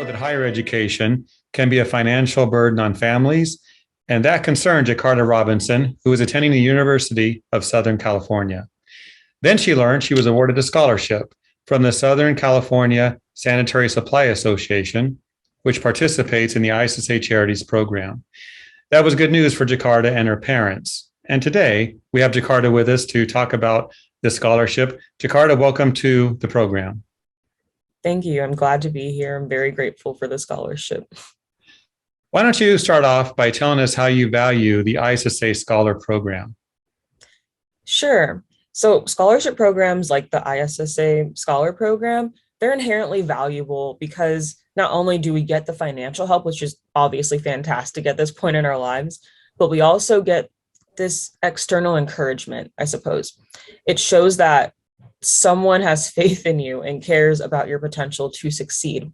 that higher education can be a financial burden on families, and that concerned Jakarta Robinson, who was attending the University of Southern California. Then she learned she was awarded a scholarship from the Southern California Sanitary Supply Association, which participates in the ISSA Charities program. That was good news for Jakarta and her parents. And today we have Jakarta with us to talk about this scholarship. Jakarta, welcome to the program. Thank you. I'm glad to be here. I'm very grateful for the scholarship. Why don't you start off by telling us how you value the ISSA Scholar Program? Sure. So scholarship programs like the ISSA Scholar Program, they're inherently valuable because not only do we get the financial help, which is obviously fantastic at this point in our lives, but we also get this external encouragement, I suppose. It shows that someone has faith in you and cares about your potential to succeed.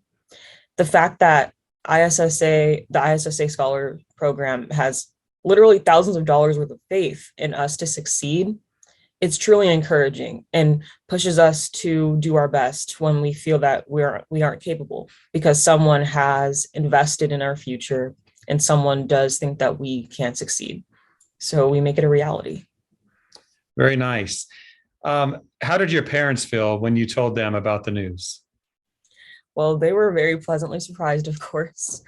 The fact that the ISSA Scholar Program has literally thousands of dollars worth of faith in us to succeed, it's truly encouraging and pushes us to do our best when we feel that we aren't capable, because someone has invested in our future and someone does think that we can't succeed. So we make it a reality. Very nice. How did your parents feel when you told them about the news? Well, they were very pleasantly surprised, of course,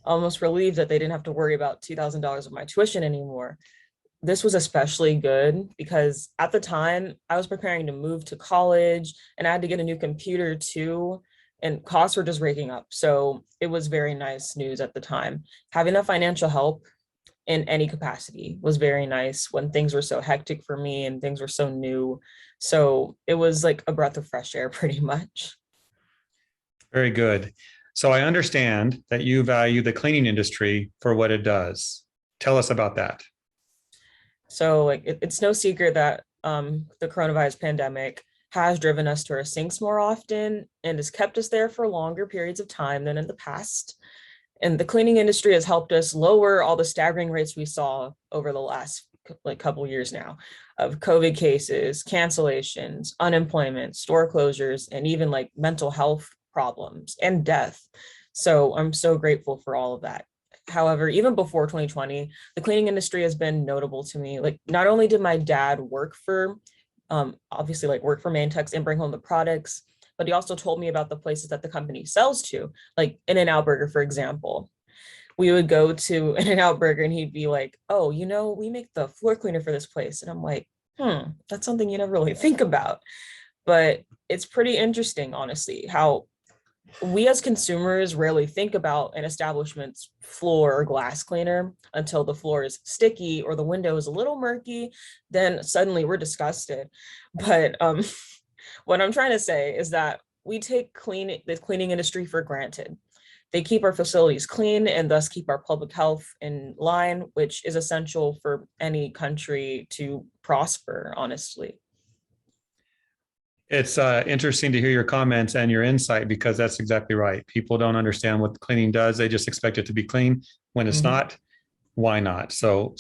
almost relieved that they didn't have to worry about $2,000 of my tuition anymore. This was especially good because at the time I was preparing to move to college and I had to get a new computer too, and costs were just raking up. So it was very nice news at the time. Having that financial help in any capacity was very nice when things were so hectic for me and things were so new. So it was like a breath of fresh air pretty much. Very good. So I understand that you value the cleaning industry for what it does. Tell us about that. So like it's no secret that the coronavirus pandemic has driven us to our sinks more often and has kept us there for longer periods of time than in the past. And the cleaning industry has helped us lower all the staggering rates we saw over the last couple years now of COVID cases, cancellations, unemployment, store closures, and even like mental health problems and death. So I'm so grateful for all of that. However, even before 2020, the cleaning industry has been notable to me. Like, not only did my dad work for, obviously like work for Mantex and bring home the products, but he also told me about the places that the company sells to, like In-N-Out Burger, for example. We would go to In-N-Out Burger and he'd be like, oh, we make the floor cleaner for this place. And I'm like, that's something you never really think about. But it's pretty interesting, honestly, how we as consumers rarely think about an establishment's floor or glass cleaner until the floor is sticky or the window is a little murky. Then suddenly we're disgusted. But what I'm trying to say is that we take the cleaning industry for granted. They keep our facilities clean and thus keep our public health in line, which is essential for any country to prosper, honestly. It's interesting to hear your comments and your insight because that's exactly right. People don't understand what cleaning does. They just expect it to be clean. When it's not, why not? So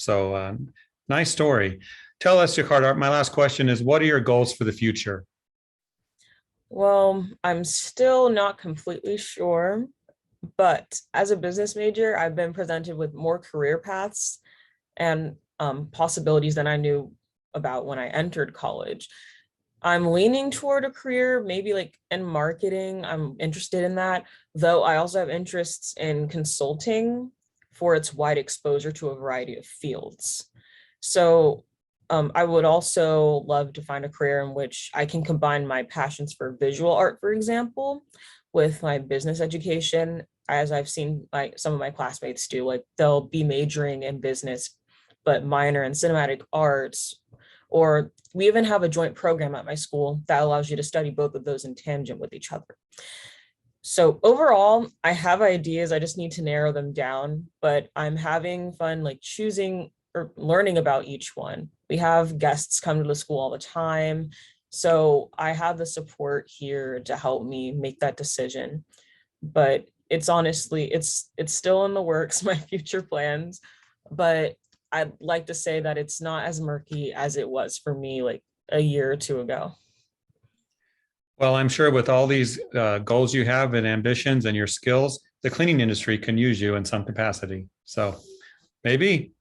nice story. Tell us, Jakarta, my last question is, what are your goals for the future? Well, I'm still not completely sure, but as a business major, I've been presented with more career paths and possibilities than I knew about when I entered college. I'm leaning toward a career, maybe like in marketing. I'm interested in that, though I also have interests in consulting for its wide exposure to a variety of fields. So I would also love to find a career in which I can combine my passions for visual art, for example, with my business education, as I've seen some of my classmates do. Like, they'll be majoring in business, but minor in cinematic arts. Or we even have a joint program at my school that allows you to study both of those in tangent with each other. So overall, I have ideas. I just need to narrow them down, but I'm having fun like choosing or learning about each one. We have guests come to the school all the time. So I have the support here to help me make that decision. But it's honestly, it's still in the works, my future plans, but I'd like to say that it's not as murky as it was for me like a year or two ago. Well, I'm sure with all these goals you have and ambitions and your skills, the cleaning industry can use you in some capacity. So maybe.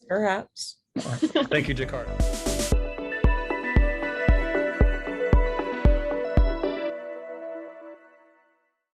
Perhaps. Thank you, Jakarta.